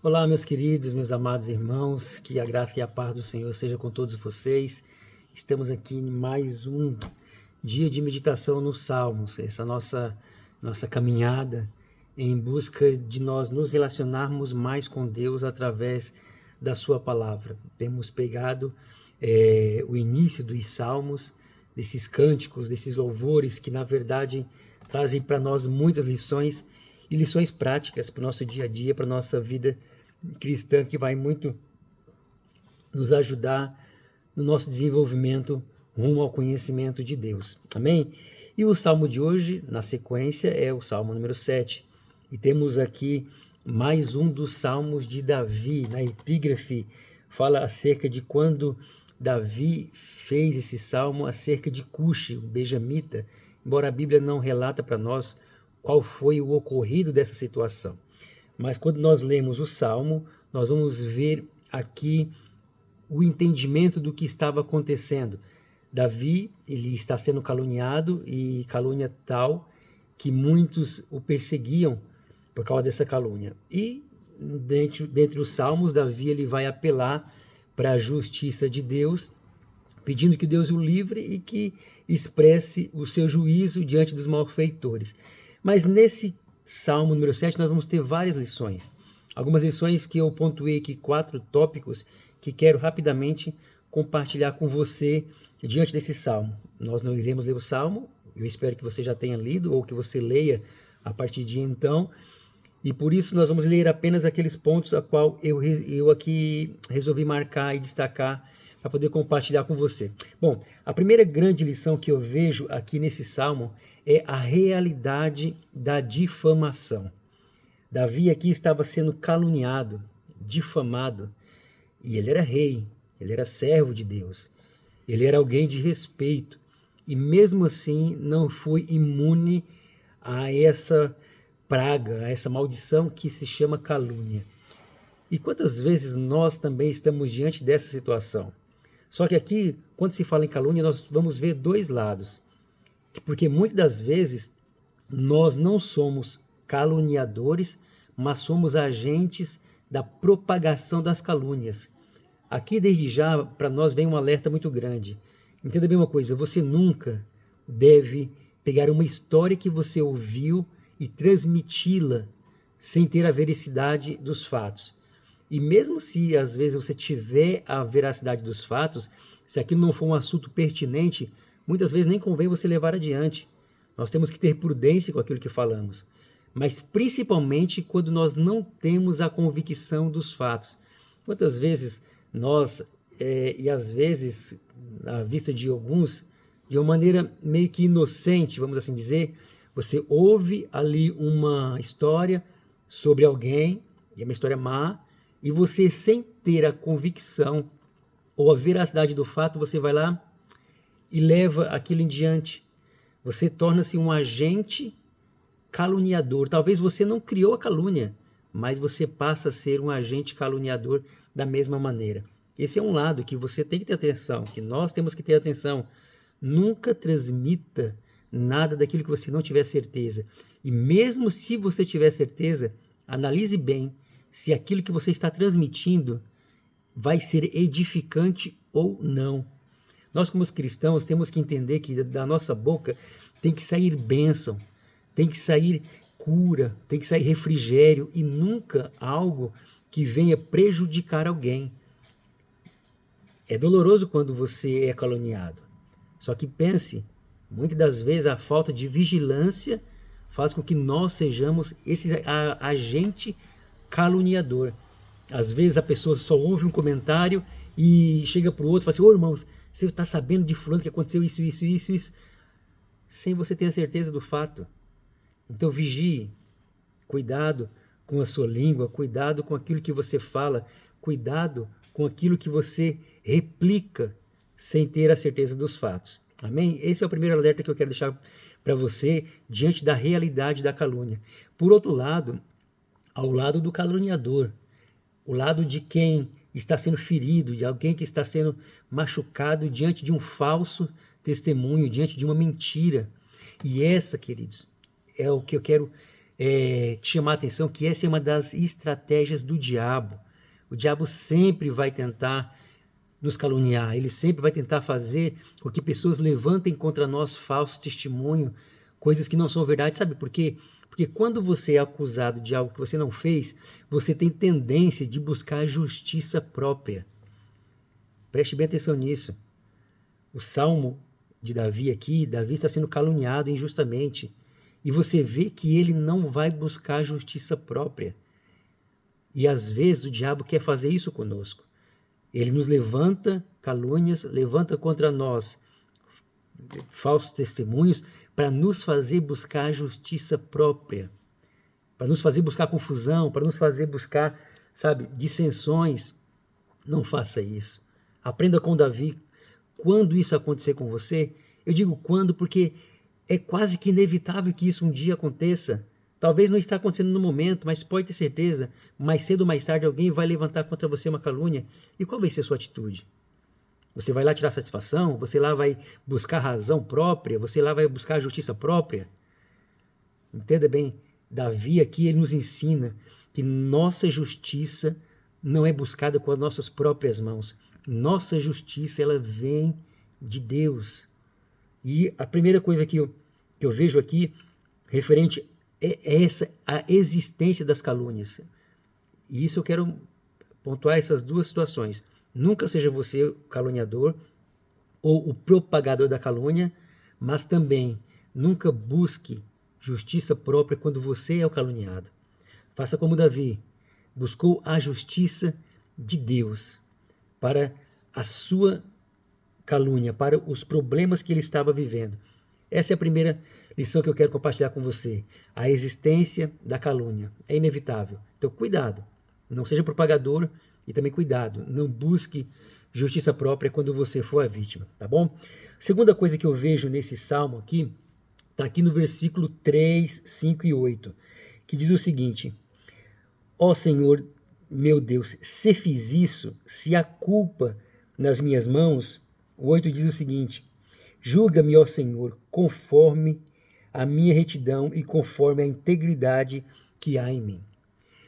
Olá, meus queridos, meus amados irmãos, que a graça e a paz do Senhor seja com todos vocês. Estamos aqui em mais um dia de meditação nos Salmos, essa nossa caminhada em busca de nós nos relacionarmos mais com Deus através da sua palavra. Temos pegado o início dos Salmos, desses cânticos, desses louvores que na verdade trazem para nós muitas lições e lições práticas para o nosso dia a dia, para a nossa vida cristã, que vai muito nos ajudar no nosso desenvolvimento rumo ao conhecimento de Deus. Amém? E o salmo de hoje, na sequência, é o salmo número 7. E temos aqui mais um dos salmos de Davi. Na epígrafe fala acerca de quando Davi fez esse salmo acerca de Cuxi, o benjamita, embora a Bíblia não relata para nós qual foi o ocorrido dessa situação. Mas quando nós lemos o Salmo, nós vamos ver aqui o entendimento do que estava acontecendo. Davi, ele está sendo caluniado, e calúnia tal que muitos o perseguiam por causa dessa calúnia. E dentre os salmos, Davi ele vai apelar para a justiça de Deus, pedindo que Deus o livre e que expresse o seu juízo diante dos malfeitores. Mas nesse Salmo número 7, nós vamos ter várias lições. Algumas lições que eu pontuei aqui, 4 tópicos, que quero rapidamente compartilhar com você diante desse Salmo. Nós não iremos ler o Salmo, eu espero que você já tenha lido ou que você leia a partir de então, e por isso nós vamos ler apenas aqueles pontos a qual eu aqui resolvi marcar e destacar para poder compartilhar com você. Bom, a primeira grande lição que eu vejo aqui nesse Salmo é a realidade da difamação. Davi aqui estava sendo caluniado, difamado, e ele era rei, ele era servo de Deus, ele era alguém de respeito, e mesmo assim não foi imune a essa praga, a essa maldição que se chama calúnia. E quantas vezes nós também estamos diante dessa situação? Só que aqui, quando se fala em calúnia, nós vamos ver dois lados. Porque muitas das vezes nós não somos caluniadores, mas somos agentes da propagação das calúnias. Aqui, desde já, para nós vem um alerta muito grande. Entenda bem uma coisa, você nunca deve pegar uma história que você ouviu e transmiti-la sem ter a veracidade dos fatos. E mesmo se às vezes você tiver a veracidade dos fatos, se aquilo não for um assunto pertinente, muitas vezes nem convém você levar adiante. Nós temos que ter prudência com aquilo que falamos, mas principalmente quando nós não temos a convicção dos fatos. Quantas vezes nós, e às vezes, à vista de alguns, de uma maneira meio que inocente, vamos assim dizer, você ouve ali uma história sobre alguém, e é uma história má, e você, sem ter a convicção ou a veracidade do fato, você vai lá e leva aquilo em diante. Você torna-se um agente caluniador. Talvez você não criou a calúnia, mas você passa a ser um agente caluniador da mesma maneira. Esse é um lado que você tem que ter atenção, que nós temos que ter atenção. Nunca transmita nada daquilo que você não tiver certeza. E mesmo se você tiver certeza, analise bem se aquilo que você está transmitindo vai ser edificante ou não. Nós, como cristãos, temos que entender que da nossa boca tem que sair bênção, tem que sair cura, tem que sair refrigério e nunca algo que venha prejudicar alguém. É doloroso quando você é caluniado. Só que pense, muitas das vezes a falta de vigilância faz com que nós sejamos esse agente caluniador. Às vezes a pessoa só ouve um comentário e chega para o outro e fala assim: ô irmãos, você está sabendo de fulano que aconteceu isso, sem você ter a certeza do fato. Então vigie, cuidado com a sua língua, cuidado com aquilo que você fala, cuidado com aquilo que você replica sem ter a certeza dos fatos. Amém? Esse é o primeiro alerta que eu quero deixar para você diante da realidade da calúnia. Por outro lado, ao lado do caluniador, o lado de quem está sendo ferido, de alguém que está sendo machucado diante de um falso testemunho, diante de uma mentira. E essa, queridos, é o que eu quero te chamar a atenção que essa é uma das estratégias do diabo. O diabo sempre vai tentar nos caluniar, ele sempre vai tentar fazer com que pessoas levantem contra nós falso testemunho, coisas que não são verdade. Sabe por quê? Porque quando você é acusado de algo que você não fez, você tem tendência de buscar a justiça própria. Preste bem atenção nisso. O Salmo de Davi aqui, Davi está sendo caluniado injustamente. E você vê que ele não vai buscar a justiça própria. E às vezes o diabo quer fazer isso conosco. Ele nos levanta calúnias, levanta contra nós falsos testemunhos para nos fazer buscar a justiça própria, para nos fazer buscar confusão, para nos fazer buscar, sabe, dissensões. Não faça isso. Aprenda com Davi. Quando isso acontecer com você, eu digo quando porque é quase que inevitável que isso um dia aconteça. Talvez não está acontecendo no momento, mas pode ter certeza, mais cedo ou mais tarde alguém vai levantar contra você uma calúnia. E qual vai ser a sua atitude? Você vai lá tirar satisfação? Você lá vai buscar razão própria? Você lá vai buscar a justiça própria? Entenda bem, Davi aqui ele nos ensina que nossa justiça não é buscada com as nossas próprias mãos. Nossa justiça ela vem de Deus. E a primeira coisa que eu vejo aqui referente é essa, a existência das calúnias. E isso eu quero pontuar essas duas situações. Nunca seja você o caluniador ou o propagador da calúnia, mas também nunca busque justiça própria quando você é o caluniado. Faça como Davi, buscou a justiça de Deus para a sua calúnia, para os problemas que ele estava vivendo. Essa é a primeira lição que eu quero compartilhar com você. A existência da calúnia é inevitável. Então, cuidado. Não seja propagador e também cuidado. Não busque justiça própria quando você for a vítima, tá bom? Segunda coisa que eu vejo nesse salmo aqui, está aqui no versículo 3, 5 e 8, que diz o seguinte: ó Senhor, meu Deus, se fiz isso, se há culpa nas minhas mãos. O 8 diz o seguinte: julga-me, ó Senhor, conforme a minha retidão e conforme a integridade que há em mim.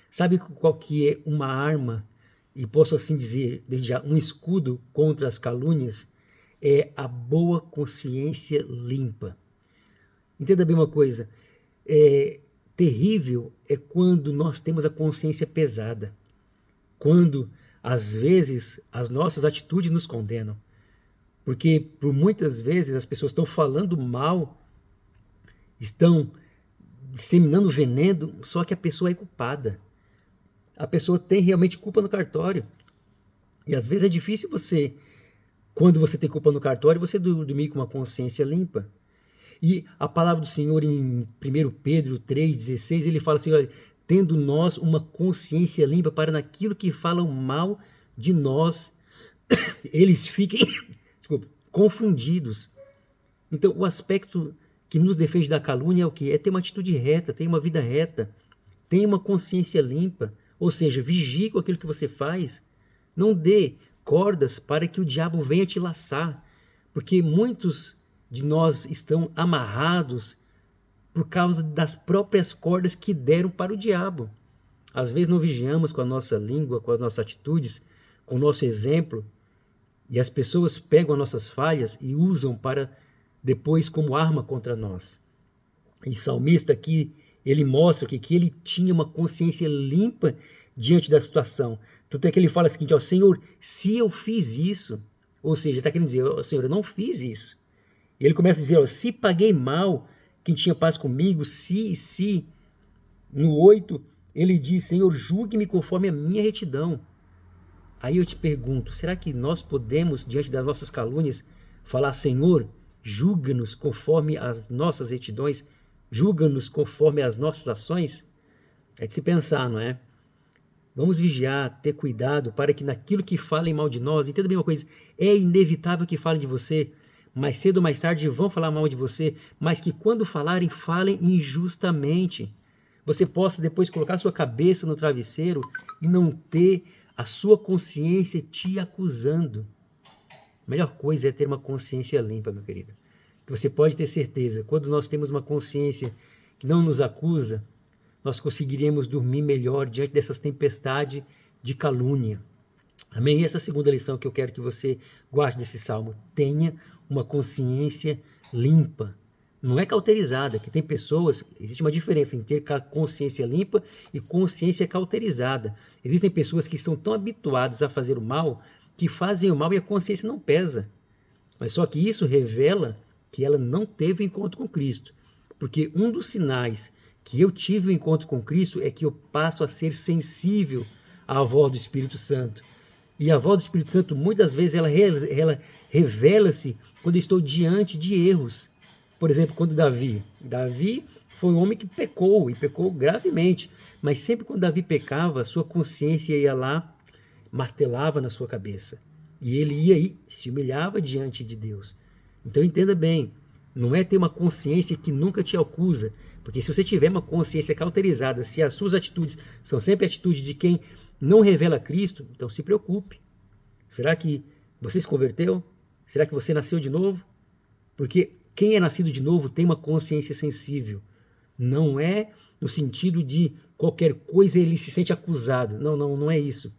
Sabe qual que é uma arma, e posso assim dizer, desde já, um escudo contra as calúnias? É a boa consciência limpa. Entenda bem uma coisa, terrível é quando nós temos a consciência pesada, quando às vezes as nossas atitudes nos condenam, porque por muitas vezes as pessoas estão falando mal, estão disseminando veneno, só que a pessoa é culpada. A pessoa tem realmente culpa no cartório. E às vezes é difícil você, quando você tem culpa no cartório, você dormir com uma consciência limpa. E a palavra do Senhor em 1 Pedro 3,16, ele fala assim, olha, tendo nós uma consciência limpa para naquilo que falam mal de nós, eles fiquem confundidos. Então o aspecto que nos defende da calúnia é o quê? É ter uma atitude reta, ter uma vida reta, ter uma consciência limpa, ou seja, vigie com aquilo que você faz, não dê cordas para que o diabo venha te laçar, porque muitos de nós estão amarrados por causa das próprias cordas que deram para o diabo. Às vezes não vigiamos com a nossa língua, com as nossas atitudes, com o nosso exemplo, e as pessoas pegam as nossas falhas e usam para depois como arma contra nós. E o salmista aqui, ele mostra que ele tinha uma consciência limpa diante da situação. Tanto é que ele fala o seguinte, ó, Senhor, se eu fiz isso, ou seja, está querendo dizer, ó, Senhor, eu não fiz isso. E ele começa a dizer, ó, se paguei mal quem tinha paz comigo, se. No 8, ele diz, Senhor, julgue-me conforme a minha retidão. Aí eu te pergunto, será que nós podemos, diante das nossas calúnias, falar, Senhor, julga-nos conforme as nossas retidões, julga-nos conforme as nossas ações? É de se pensar, não é? Vamos vigiar, ter cuidado para que naquilo que falem mal de nós, entenda bem uma coisa, é inevitável que falem de você, mais cedo ou mais tarde vão falar mal de você, mas que quando falarem, falem injustamente. Você possa depois colocar sua cabeça no travesseiro e não ter a sua consciência te acusando. A melhor coisa é ter uma consciência limpa, meu querido. Você pode ter certeza, quando nós temos uma consciência que não nos acusa, nós conseguiremos dormir melhor diante dessas tempestades de calúnia. Amém? E essa segunda lição que eu quero que você guarde desse salmo: tenha uma consciência limpa. Não é cauterizada, que tem pessoas, existe uma diferença em ter consciência limpa e consciência cauterizada. Existem pessoas que estão tão habituadas a fazer o mal, que fazem o mal e a consciência não pesa. Mas só que isso revela que ela não teve encontro com Cristo. Porque um dos sinais que eu tive o encontro com Cristo é que eu passo a ser sensível à voz do Espírito Santo. E a voz do Espírito Santo, muitas vezes, ela revela-se quando eu estou diante de erros. Por exemplo, quando Davi foi um homem que pecou, e pecou gravemente. Mas sempre quando Davi pecava, sua consciência ia lá, martelava na sua cabeça. E ele ia e se humilhava diante de Deus. Então entenda bem, não é ter uma consciência que nunca te acusa. Porque se você tiver uma consciência cauterizada, se as suas atitudes são sempre atitudes de quem não revela Cristo, então se preocupe. Será que você se converteu? Será que você nasceu de novo? Porque quem é nascido de novo tem uma consciência sensível. Não é no sentido de qualquer coisa ele se sente acusado. Não é isso.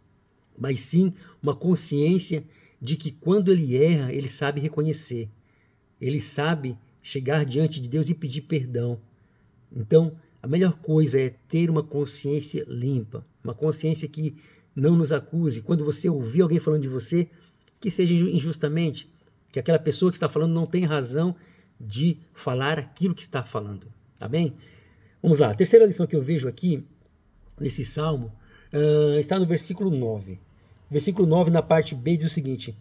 Mas sim uma consciência de que quando ele erra, ele sabe reconhecer. Ele sabe chegar diante de Deus e pedir perdão. Então, a melhor coisa é ter uma consciência limpa, uma consciência que não nos acuse. Quando você ouvir alguém falando de você, que seja injustamente, que aquela pessoa que está falando não tem razão de falar aquilo que está falando, tá bem? Vamos lá, a terceira lição que eu vejo aqui, nesse salmo, está no versículo 9. Versículo 9, na parte B, diz o seguinte: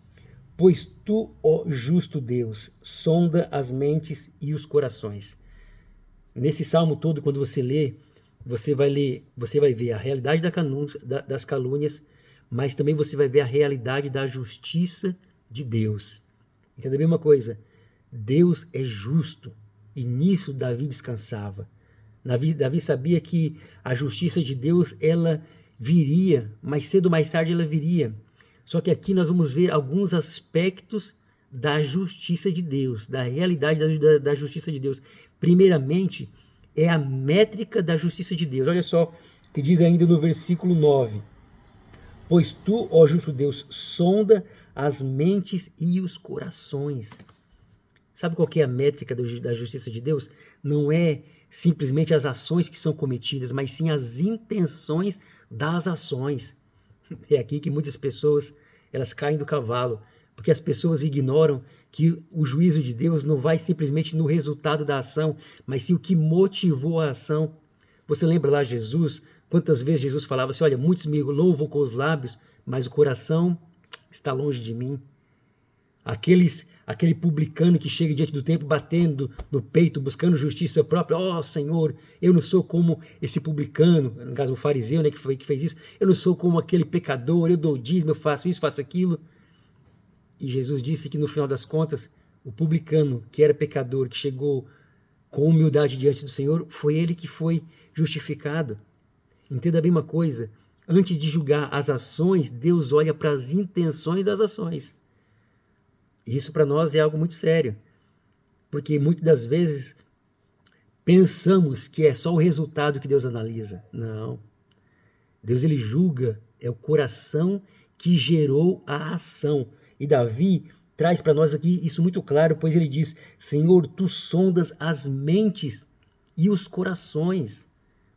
pois tu, ó justo Deus, sonda as mentes e os corações. Nesse salmo todo, quando você lê, você vai ver a realidade das calúnias, mas também você vai ver a realidade da justiça de Deus. Entenda bem uma coisa, Deus é justo, e nisso Davi descansava. Davi sabia que a justiça de Deus, ela viria, mais cedo ou mais tarde ela viria. Só que aqui nós vamos ver alguns aspectos da justiça de Deus, da realidade da justiça de Deus. Primeiramente, é a métrica da justiça de Deus. Olha só o que diz ainda no versículo 9. Pois tu, ó justo Deus, sonda as mentes e os corações. Sabe qual que é a métrica da justiça de Deus? Não é simplesmente as ações que são cometidas, mas sim as intenções das ações. É aqui que muitas pessoas elas caem do cavalo, porque as pessoas ignoram que o juízo de Deus não vai simplesmente no resultado da ação, mas sim o que motivou a ação. Você lembra lá Jesus? Quantas vezes Jesus falava assim: olha, muitos me louvam com os lábios, mas o coração está longe de mim. Aquele publicano que chega diante do templo batendo no peito, buscando justiça própria. Ó Senhor, eu não sou como esse publicano, no caso o fariseu, né, que fez isso. Eu não sou como aquele pecador, eu dou dízimo, eu faço isso, faço aquilo. E Jesus disse que no final das contas, o publicano, que era pecador, que chegou com humildade diante do Senhor, foi ele que foi justificado. Entenda bem uma coisa, antes de julgar as ações, Deus olha para as intenções das ações. Isso para nós é algo muito sério, porque muitas das vezes pensamos que é só o resultado que Deus analisa. Não. Deus ele julga, é o coração que gerou a ação. E Davi traz para nós aqui isso muito claro, pois ele diz: Senhor, tu sondas as mentes e os corações,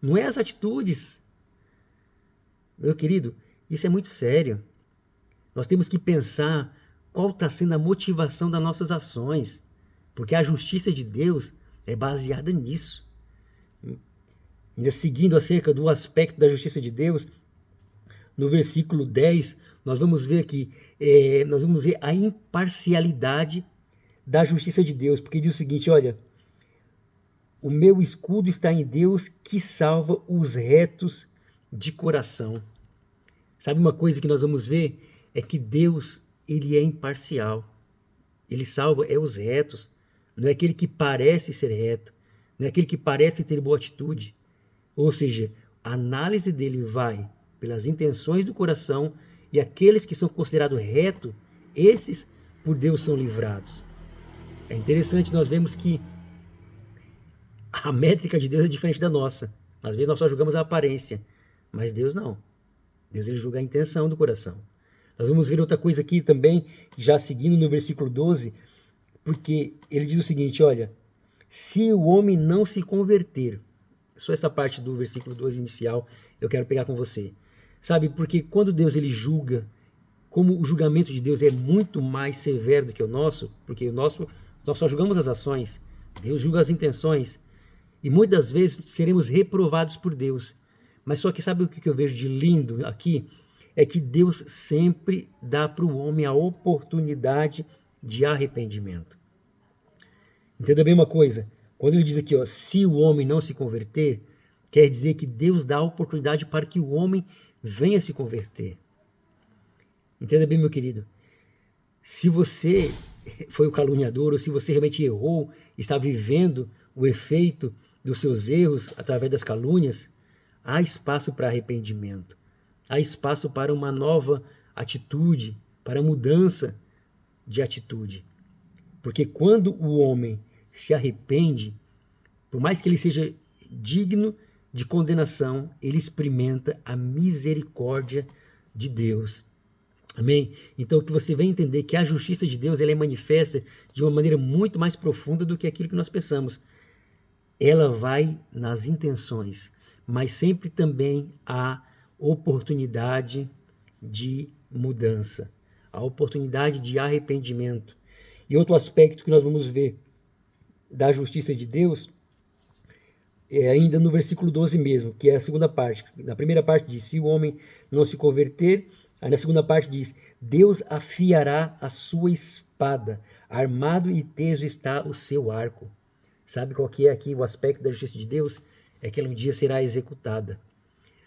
não é as atitudes. Meu querido, isso é muito sério. Nós temos que pensar qual está sendo a motivação das nossas ações, porque a justiça de Deus é baseada nisso. Ainda seguindo acerca do aspecto da justiça de Deus, no versículo 10, nós vamos ver aqui, nós vamos ver a imparcialidade da justiça de Deus, porque diz o seguinte: olha, o meu escudo está em Deus que salva os retos de coração. Sabe uma coisa que nós vamos ver? É que Deus, ele é imparcial. Ele salva os retos. Não é aquele que parece ser reto. Não é aquele que parece ter boa atitude. Ou seja, a análise dele vai pelas intenções do coração, e aqueles que são considerados retos, esses por Deus são livrados. É interessante nós vemos que a métrica de Deus é diferente da nossa. Às vezes nós só julgamos a aparência, mas Deus não. Deus ele julga a intenção do coração. Nós vamos ver outra coisa aqui também, já seguindo no versículo 12, porque ele diz o seguinte, olha, se o homem não se converter, só essa parte do versículo 12 inicial eu quero pegar com você. Sabe, porque quando Deus ele julga, como o julgamento de Deus é muito mais severo do que o nosso, porque nós só julgamos as ações, Deus julga as intenções, e muitas vezes seremos reprovados por Deus. Mas só que sabe o que eu vejo de lindo aqui? É que Deus sempre dá para o homem a oportunidade de arrependimento. Entenda bem uma coisa, quando ele diz aqui, ó, se o homem não se converter, quer dizer que Deus dá a oportunidade para que o homem venha se converter. Entenda bem, meu querido, se você foi o caluniador, ou se você realmente errou, está vivendo o efeito dos seus erros através das calúnias, há espaço para arrependimento, há espaço para uma nova atitude, para mudança de atitude. Porque quando o homem se arrepende, por mais que ele seja digno de condenação, ele experimenta a misericórdia de Deus. Amém? Então que você vai entender que a justiça de Deus ela é manifesta de uma maneira muito mais profunda do que aquilo que nós pensamos. Ela vai nas intenções, mas sempre também há oportunidade de mudança, a oportunidade de arrependimento. E outro aspecto que nós vamos ver da justiça de Deus é ainda no versículo 12 mesmo, que é a segunda parte. Na primeira parte diz, se o homem não se converter, aí na segunda parte diz, Deus afiará a sua espada, armado e teso está o seu arco. Sabe qual que é aqui o aspecto da justiça de Deus? É que ela um dia será executada.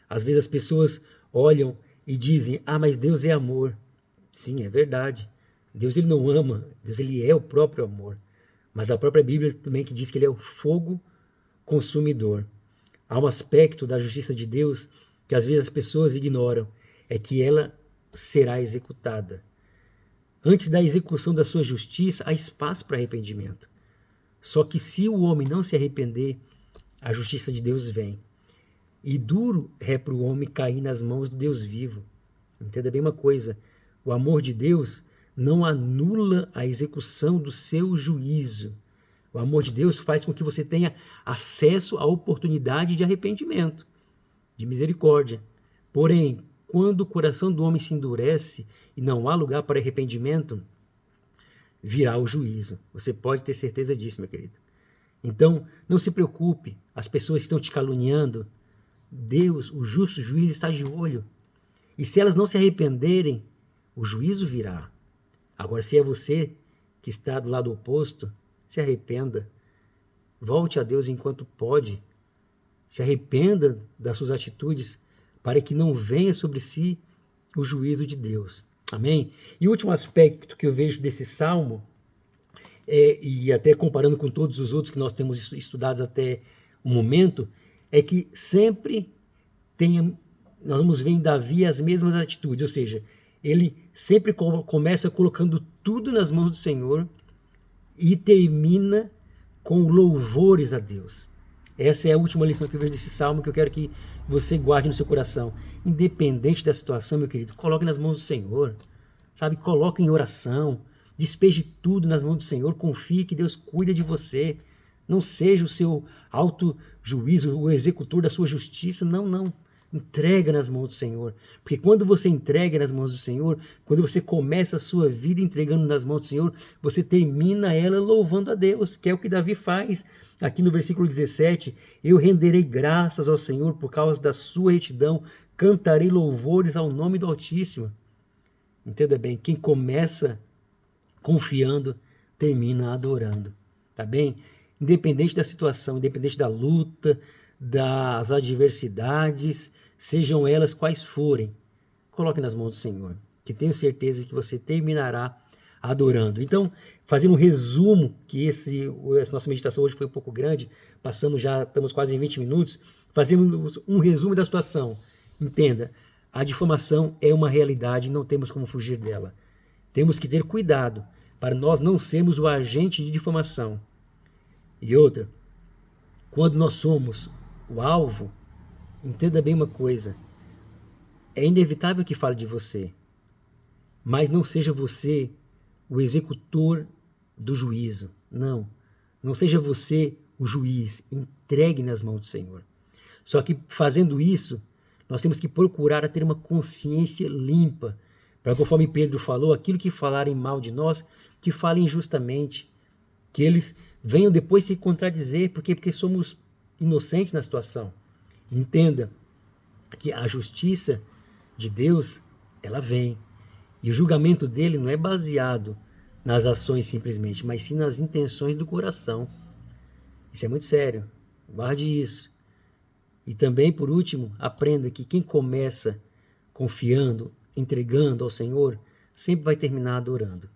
Às vezes as pessoas olham e dizem, mas Deus é amor. Sim, é verdade. Deus ele não ama, Deus ele é o próprio amor. Mas a própria Bíblia também que diz que ele é o fogo consumidor. Há um aspecto da justiça de Deus que às vezes as pessoas ignoram, é que ela será executada. Antes da execução da sua justiça, há espaço para arrependimento. Só que se o homem não se arrepender, a justiça de Deus vem. E duro é para o homem cair nas mãos do Deus vivo. Entenda bem uma coisa, o amor de Deus não anula a execução do seu juízo. O amor de Deus faz com que você tenha acesso à oportunidade de arrependimento, de misericórdia. Porém, quando o coração do homem se endurece e não há lugar para arrependimento, virá o juízo. Você pode ter certeza disso, meu querido. Então, não se preocupe, as pessoas estão te caluniando. Deus, o justo juiz, está de olho. E se elas não se arrependerem, o juízo virá. Agora, se é você que está do lado oposto, se arrependa. Volte a Deus enquanto pode. Se arrependa das suas atitudes para que não venha sobre si o juízo de Deus. Amém? E o último aspecto que eu vejo desse salmo, e até comparando com todos os outros que nós temos estudados até o momento, é que sempre nós vamos ver em Davi as mesmas atitudes, ou seja, ele sempre começa colocando tudo nas mãos do Senhor e termina com louvores a Deus. Essa é a última lição que eu vejo desse salmo, que eu quero que você guarde no seu coração. Independente da situação, meu querido, coloque nas mãos do Senhor, sabe? Coloque em oração, despeje tudo nas mãos do Senhor, confie que Deus cuida de você. Não seja o seu auto-juízo, o executor da sua justiça, não. Entrega nas mãos do Senhor, porque quando você entrega nas mãos do Senhor, quando você começa a sua vida entregando nas mãos do Senhor, você termina ela louvando a Deus, que é o que Davi faz aqui no versículo 17, eu renderei graças ao Senhor por causa da sua retidão, cantarei louvores ao nome do Altíssimo. Entenda bem, quem começa confiando, termina adorando, tá bem? Independente da situação, independente da luta, das adversidades, sejam elas quais forem, coloque nas mãos do Senhor, que tenho certeza que você terminará adorando. Então, fazendo um resumo, que essa nossa meditação hoje foi um pouco grande, estamos quase em 20 minutos, fazendo um resumo da situação. Entenda, a difamação é uma realidade, não temos como fugir dela. Temos que ter cuidado para nós não sermos o agente de difamação. E outra, quando nós somos o alvo, Entenda bem uma coisa, é inevitável que fale de você, mas não seja você o executor do juízo. Não. Não seja você o juiz. Entregue nas mãos do Senhor. Só que fazendo isso, nós temos que procurar ter uma consciência limpa. Para, conforme Pedro falou, aquilo que falarem mal de nós, que falem injustamente. Que eles venham depois se contradizer, porque somos inocentes na situação. Entenda que a justiça de Deus, ela vem. E o julgamento dele não é baseado nas ações simplesmente, mas sim nas intenções do coração. Isso é muito sério. Guarde isso. E também, por último, aprenda que quem começa confiando, entregando ao Senhor, sempre vai terminar adorando.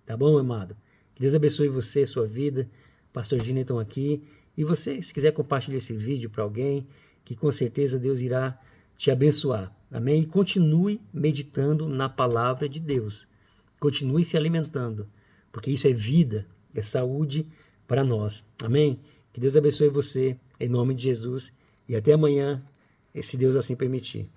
Tá bom, amado? Que Deus abençoe você, sua vida. Pastor Gineton aqui. E você, se quiser compartilhar esse vídeo para alguém, que com certeza Deus irá te abençoar. Amém? E continue meditando na palavra de Deus. Continue se alimentando, porque isso é vida, é saúde para nós. Amém? Que Deus abençoe você, em nome de Jesus. E até amanhã, se Deus assim permitir.